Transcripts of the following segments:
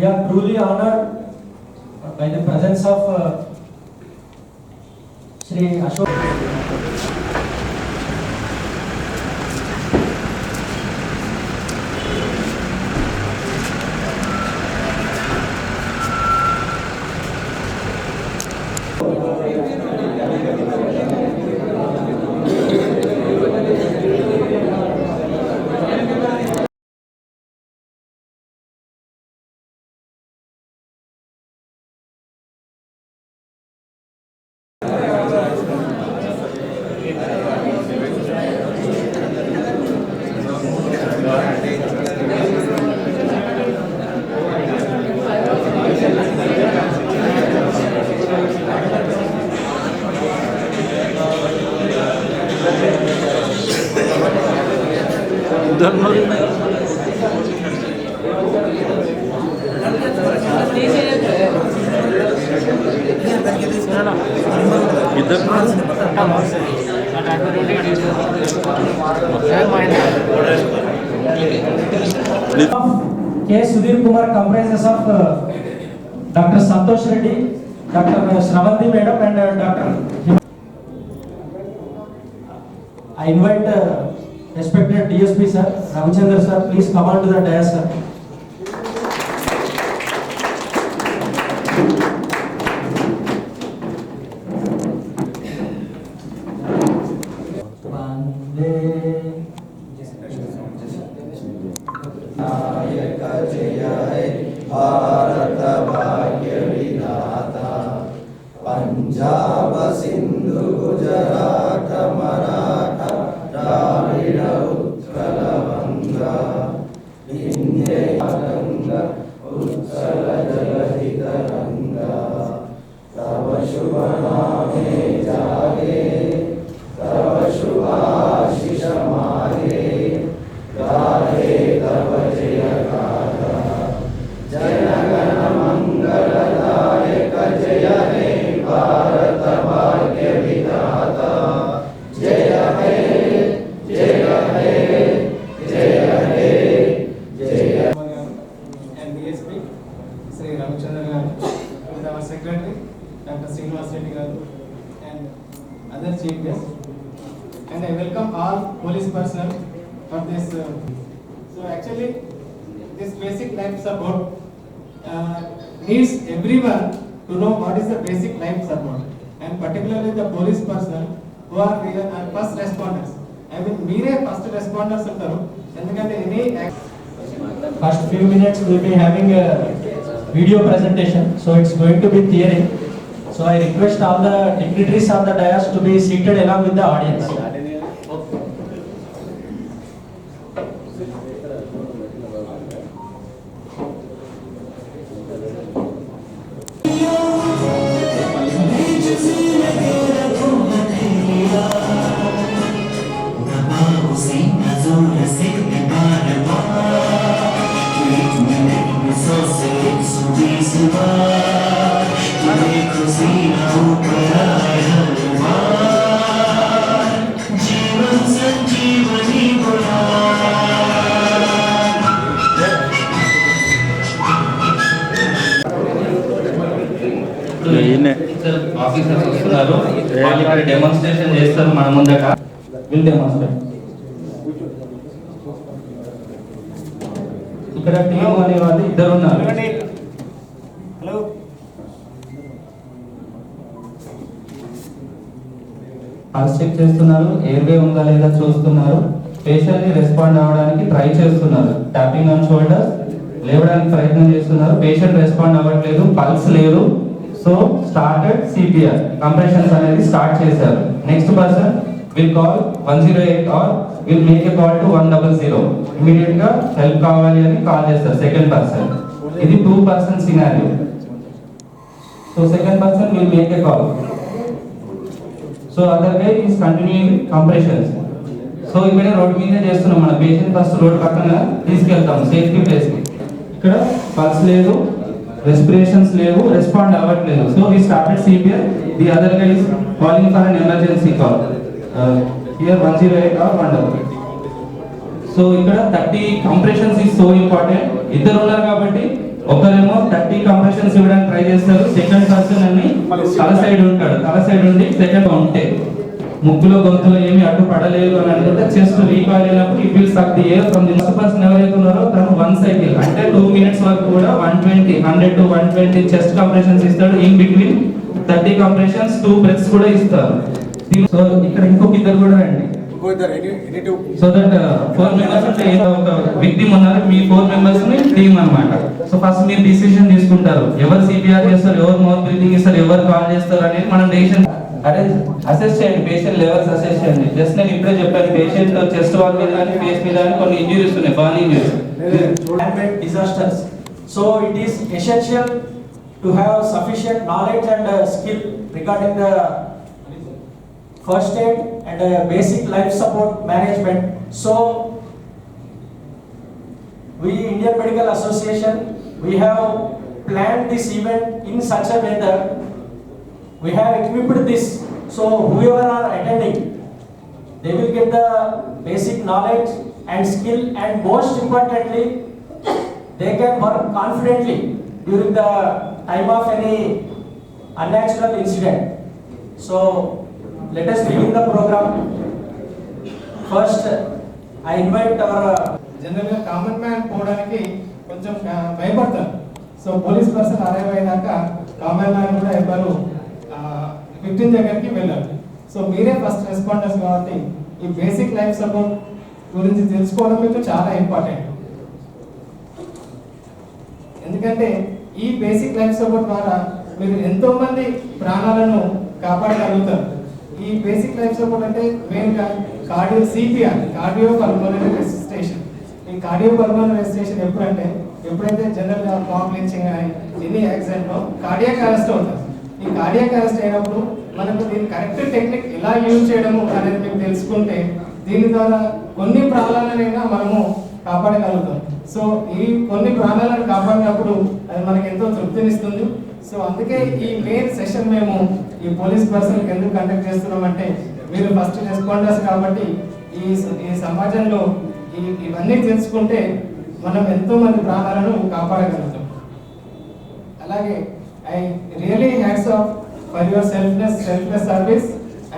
We are truly honored by the presence of Shri Ashok. K. Sudhir Kumar comprises of Dr. Santosh Reddy, Dr. Shravanti Madam and Dr. I invite respected DSP sir, Ravichandra sir, please come on to the dais sir. Punjab Sindhu Gujarat Maratha Dravida Utkal बंगा विंध्य गंगा उत्कल जलधि तरंगा तव शुभ नामे जागे तव शुभाशिष मागे गाहे तव जय गाथा जनगण मंगलदायक जय हे भारत भाग्य विधाता जय हे जय हे जय हे जय and DSP Sri Ravichandra garu with our secretary Dr. Srinivas Reddy garu and other chief guests, and I welcome all police personnel for this so actually this basic life support needs everyone to know what is the basic life support, and particularly the police personnel who are first responders. I mean meere first responders antaru endukante any First few minutes we will be having a video presentation, so it's going to be theory. So I request all the dignitaries on the dais to be seated along with the audience. Officers వస్తున్నారు, వాళ్ళు ఇక్కడ demonstration చేస్తారు మన ముందట. Will demonstrate. ఇక్కడ team అనే వాళ్ళు ఇద్దరు ఉన్నారు. హలో పల్స్ చెక్ చేస్తున్నారు, ఎయిర్వే ఉందా లేదా చూస్తున్నారు, పేషెంట్ ని రెస్పాండ్ అవ్వడానికి ట్రై చేస్తున్నారు, ట్యాపింగ్ ఆన్ షోల్డర్ లేవడానికి ప్రయత్నం చేస్తున్నారు, పేషెంట్ రెస్పాండ్ అవ్వట్లేదు, పల్స్ లేదు. సో స్టార్టెడ్ సిపిఆర్ కంప్రెషన్స్ అనేది స్టార్ట్ చేశారు. Next person will call 108 or will make a call to 100. Immediate గా హెల్ప్ కావాలి అని కాల్ చేస్తారు సెకండ్ పర్సన్. ఇది 2 person scenario. So second person will make a call. So other way is continuing compressions. So ఇక్కడ road మీద చేస్తున్నాం, మన patient first road పక్కన తీసుకెళ్తాం సేఫ్టీ ప్లేస్ కి. ఇక్కడ పల్స్ లేదు, రెస్పిరేషన్స్ లేవు, రెస్పాండ్ అవ్వట్లేదు. So we started CPR. The other guy is calling for an emergency call. Here 108 or 100. So ఇక్కడ 30 కంప్రెషన్స్ ఈజ్ సో ఇంపార్టెంట్. ఇద్దరు ఉన్నారు కాబట్టి ఒకరేమో 30 కంప్రెషన్స్ ఇవ్వడానికి ట్రై చేస్తారు, సెకండ్ పర్సన్ అని తల సైడ్ ఉంటాడు, తల సైడ్ ఉండి సెకండ్ ఉంటే ముక్కులో గొంతులో ఏమి అడ్డు పడలేదు అని అనుకుంటే చెస్ట్ రీకాల్ అయినప్పుడు it will suck the air from the first person ఎవరైతే ఉన్నారో తను 1 సైకిల్ అంటే 2 minutes వరకు కూడా 100 to 120 చెస్ట్ కంప్రెషన్స్ ఇస్తాడు. ఇన్ బిట్వీన్ 30 కంప్రెషన్స్ 2 బ్రెత్స్ కూడా ఇస్తారు. సో ఇక్కడ ఇంకొక ఇద్దరు కూడా రండి. సో దట్ 4 members అంటే ఒక విక్టిమ్ ఉన్నారు, మీ 4 members ని టీమ్ అన్నమాట. సో ఫస్ట్ మీరు డిసిషన్ తీసుకుంటారు, ఎవరు సిపిఆర్ చేస్తారు, ఎవరు మౌత్ బ్రీతింగ్ ఇస్తారు, ఎవరు కాల్ చేస్తారు అనేది మనం డెసిషన్ అసెస్ చేయండి. పేషెంట్ లెవెల్స్ అసెస్ చేయండి. జస్ట్ నేను ఇప్పుడే చెప్పాను, పేషెంట్ చెస్ట్ వాల్ మీద కానీ ఫేస్ మీద కానీ కొన్ని ఇంజురీస్ ఉన్నాయి, burn injuries. Man-made disasters. So it is essential to have sufficient knowledge and skill regarding the first aid and basic life support management. So we Indian Medical Association, we have planned this event in such a way that we have equipped this, so whoever are attending, they will get the basic knowledge and skill, and most importantly, they can work confidently during the time of any unnatural incident. So let us begin the program. First, I invite our జనరల్గా common man పోవడానికి కొంచెం భయపడతారు. So police person arrive అయినాక common man కూడా ఎవరు victim దగ్గరికి వెళ్ళారు. So మీరే ఫస్ట్ రెస్పాండర్స్ కాబట్టి ఈ బేసిక్ లైఫ్ సపోర్ట్ గురించి తెలుసుకోవడం మీకు చాలా ఇంపార్టెంట్. ఎందుకంటే ఈ బేసిక్ లైఫ్ సపోర్ట్ ద్వారా మీరు ఎంతో మంది ప్రాణాలను కాపాడగలుగుతారు. ఈ బేసిక్ లైఫ్ సపోర్ట్ అంటే మెయిన్గా సిపిఆర్, కార్డియో పల్మోనరీ రెసిస్టేషన్. ఈ కార్డియో పల్మోనరీ రెసిస్టేషన్ ఎప్పుడంటే ఎప్పుడైతే జనరల్గా బాంబ్ లించింగ్ కానీ ఎన్ని యాక్సిడెంట్లో కార్డియాక్ అరెస్ట్ అవుతారు. ఈ కార్డియాక్ అరెస్ట్ అయినప్పుడు మనకు దీని కరెక్ట్ టెక్నిక్ ఎలా యూజ్ చేయడము అనేది మీకు తెలుసుకుంటే దీని ద్వారా కొన్ని ప్రాణాలనైనా మనము కాపాడగలుగుతాం. సో ఈ కొన్ని ప్రాణాలను కాపాడినప్పుడు అది మనకి ఎంతో తృప్తినిస్తుంది. సో అందుకే ఈ మెయిన్ సెషన్ మేము ఈ పోలీస్ పర్సన్కి ఎందుకు కండక్ట్ చేస్తున్నామంటే మీరు ఫస్ట్ రెస్పాండర్స్ కాబట్టి ఈ సమాజంలో ఇవన్నీ తెలుసుకుంటే మనం ఎంతో మంది ప్రాణాలను కాపాడగలుగుతాం. అలాగే I really hats off for your selfless service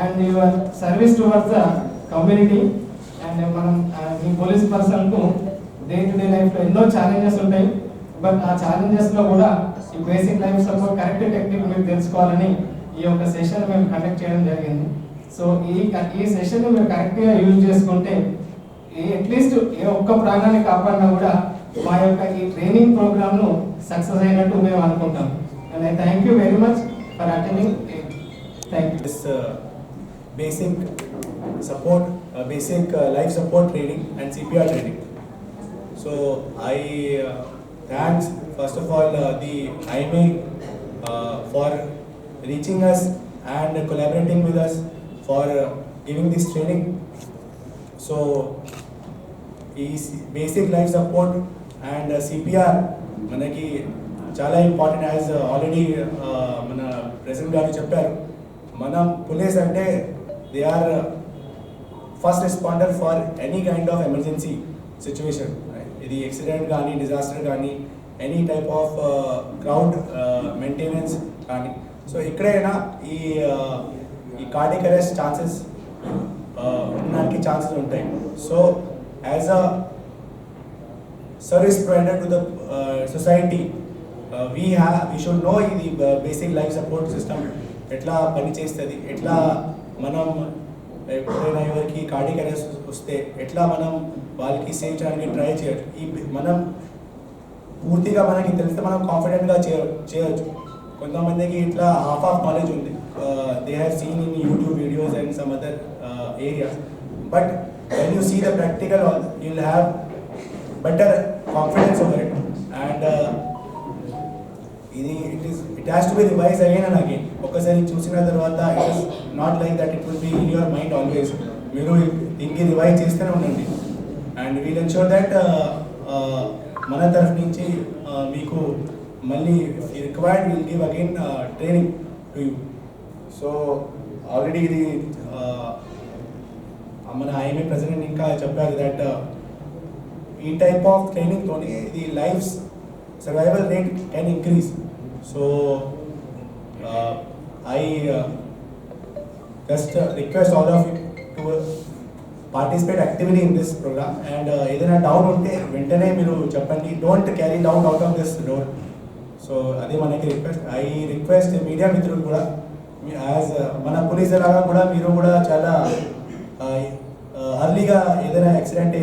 and your service towards the community. And మనం ఈ పోలీస్ పర్సన్ కు డే టు డే లైఫ్ లో ఎన్నో ఛాలెంజెస్ ఉంటాయి. బట్ ఆ ఛాలెంజెస్ లో కూడా ఈ basic life support correct technique మీరు తెలుసుకోవాలని ఈ యొక్క సెషన్ మేము కండక్ట్ చేయడం జరిగింది. సో ఈ సెషన్ మీరు కరెక్ట్ గా యూజ్ చేసుకుంటే అట్లీస్ట్ ఏ ఒక్క ప్రాణాన్ని కాపాడినా కూడా మా యొక్క ఈ ట్రైనింగ్ ప్రోగ్రామ్ ను సక్సెస్ అయినట్టు మేము అనుకుంటాం. And I thank you very much for attending. Thank you. This basic support, basic life support training and CPR training. So I thanks first of all the IMA for reaching us and collaborating with us for giving this training. So is basic life support and CPR manaki చాలా important. As already మన president గారు చెప్పారు, మనం police అంటే they are first responder for any kind of emergency situation. ఇది accident కానీ, disaster కానీ, any type of crowd maintenance కానీ. సో ఎక్కడైనా ఈ కార్డియక్ అరెస్ట్ ఛాన్సెస్ ఉండడానికి ఛాన్సెస్ ఉంటాయి. So as a service provider to the society, we should know the basic life support system ఎట్లా పనిచేస్తుంది, ఎట్లా మనం ఎప్పుడైనా ఎవరికి కార్డియక్ అరెస్ట్ వస్తే ఎట్లా మనం వాళ్ళకి సేవ్ చేయడానికి ట్రై చేయొచ్చు. మనం పూర్తిగా మనకి తెలిస్తే మనం కాన్ఫిడెంట్గా చేయొచ్చు. కొంతమందికి ఇట్లా హాఫ్ నాలెడ్జ్ ఉంది, they have seen in YouTube videos and some other areas. But when you see the practical you will have better confidence over it. And it has to be revised again and again. ఒకసారి చూసిన తర్వాత it is not like that it will be in your mind always. మీరు దీనికి revise చేస్తూనే ఉండండి. And wheel ensure that మన తరఫు నుంచి మీకు మళ్ళీ required will give again training to you. So already ఇది మన ఐఎంఏ ప్రెసిడెంట్ ఇంకా చెప్పారు దట్ ఈ టైప్ ఆఫ్ ట్రైనింగ్తోనే ఇది lifes survival rate can increase. So I just request all of you to participate actively in this program, and ఏదైనా doubt ఉంటే వెంటనే మీరు చెప్పండి. Don't carry doubt out of this door. So అదే మనకి request. I request media మిత్రులు కూడా as మన పోలీస్ లాగా కూడా మీరు కూడా చాలా అర్లీగా ఏదైనా accident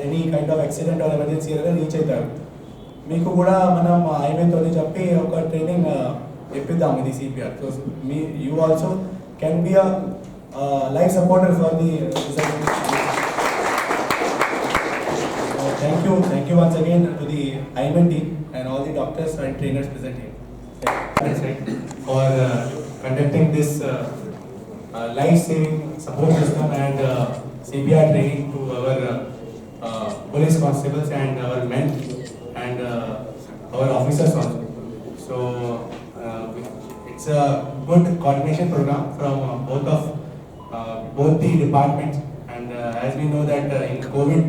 any kind of accident or emergency ఏదైనా రీచ్ అవుతారు. మీకు కూడా మనం ఐఎంఏతో చెప్పి ఒక ట్రైనింగ్ ఇప్పిద్దాం ఇది CPR. So me you also can be a life supporter for the thank you once again to the IMN team and all the doctors and trainers present here for conducting this life-saving support system and CPR training to our police constables and our men and our officers also. So it's a good coordination program from both the departments, and as we know that in COVID,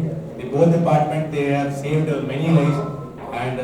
both departments they have saved many lives, and